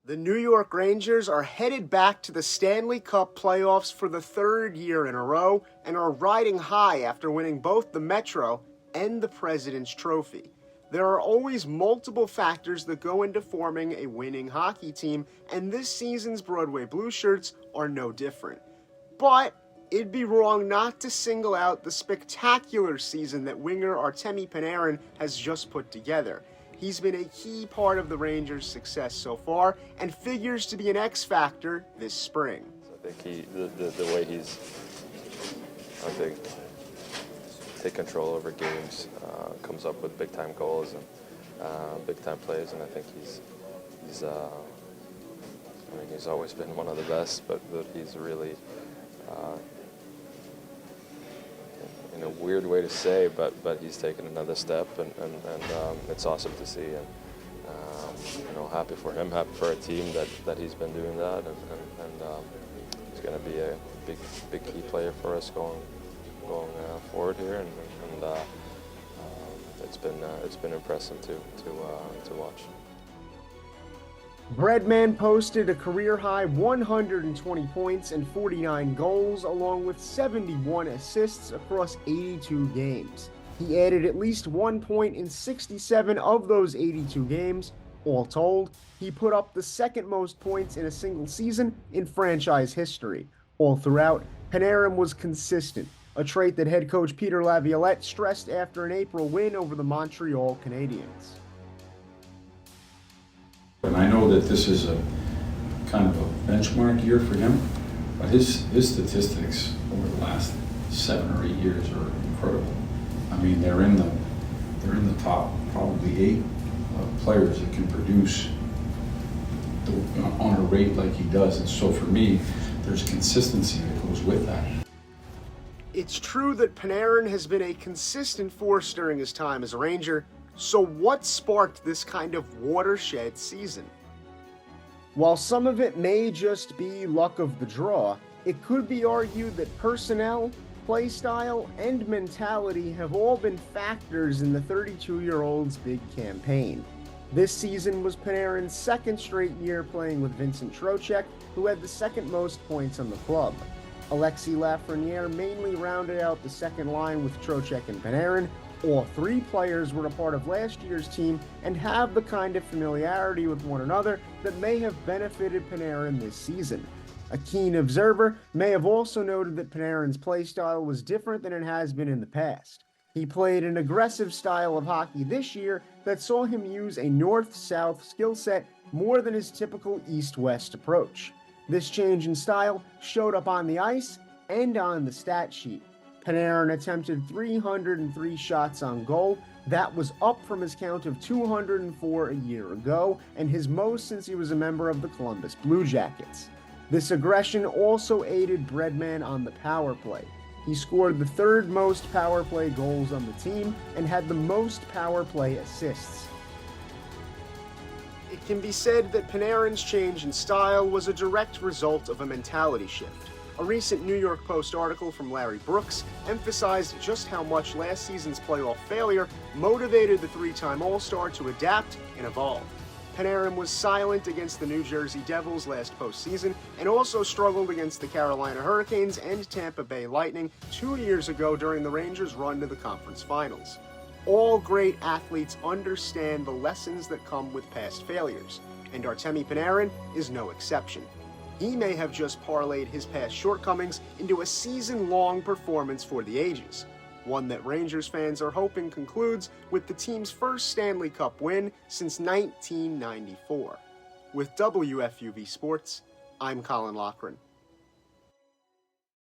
The New York Rangers are headed back to the Stanley Cup Playoffs for the third year in a row and are riding high after winning both the Metro and the President's Trophy. There are always multiple factors that go into forming a winning hockey team, and this season's Broadway Blue Shirts are no different. But it'd be wrong not to single out the spectacular season that winger Artemi Panarin has just put together. He's been a key part of the Rangers' success so far and figures to be an X factor this spring. I think the way he's, take control over games, comes up with big time goals and big time plays, and I think he's always been one of the best, but he's really, in a weird way to say, but he's taken another step, and it's awesome to see, and happy for him, happy for our team that he's been doing that, and he's going to be a big key player for us going forward here, and it's been impressive to watch. Breadman posted a career-high 120 points and 49 goals, along with 71 assists across 82 games. He added at least 1 point in 67 of those 82 games. All told, he put up the second most points in a single season in franchise history. All throughout, Panarin was consistent, a trait that head coach Peter Laviolette stressed after an April win over the Montreal Canadiens. And I know that this is a kind of a benchmark year for him, but his statistics over the last 7 or 8 years are incredible. I mean, they're in the top probably 8 players that can produce on a rate like he does. And so for me, there's consistency that goes with that. It's true that Panarin has been a consistent force during his time as a Ranger. So what sparked this kind of watershed season? While some of it may just be luck of the draw, it could be argued that personnel, play style, and mentality have all been factors in the 32-year-old's big campaign. This season was Panarin's second straight year playing with Vincent Trocheck, who had the second most points on the club. Alexis Lafreniere mainly rounded out the second line with Trocheck and Panarin. All 3 players were a part of last year's team and have the kind of familiarity with one another that may have benefited Panarin this season. A keen observer may have also noted that Panarin's play style was different than it has been in the past. He played an aggressive style of hockey this year that saw him use a north-south skill set more than his typical east-west approach. This change in style showed up on the ice and on the stat sheet. Panarin attempted 303 shots on goal. That was up from his count of 204 a year ago, and his most since he was a member of the Columbus Blue Jackets. This aggression also aided Breadman on the power play. He scored the 3rd most power play goals on the team and had the most power play assists. It can be said that Panarin's change in style was a direct result of a mentality shift. A recent New York Post article from Larry Brooks emphasized just how much last season's playoff failure motivated the 3-time All-Star to adapt and evolve. Panarin was silent against the New Jersey Devils last postseason and also struggled against the Carolina Hurricanes and Tampa Bay Lightning 2 years ago during the Rangers' run to the conference finals. All great athletes understand the lessons that come with past failures, and Artemi Panarin is no exception. He may have just parlayed his past shortcomings into a season-long performance for the ages, one that Rangers fans are hoping concludes with the team's first Stanley Cup win since 1994. With WFUV Sports, I'm Colin Loughran.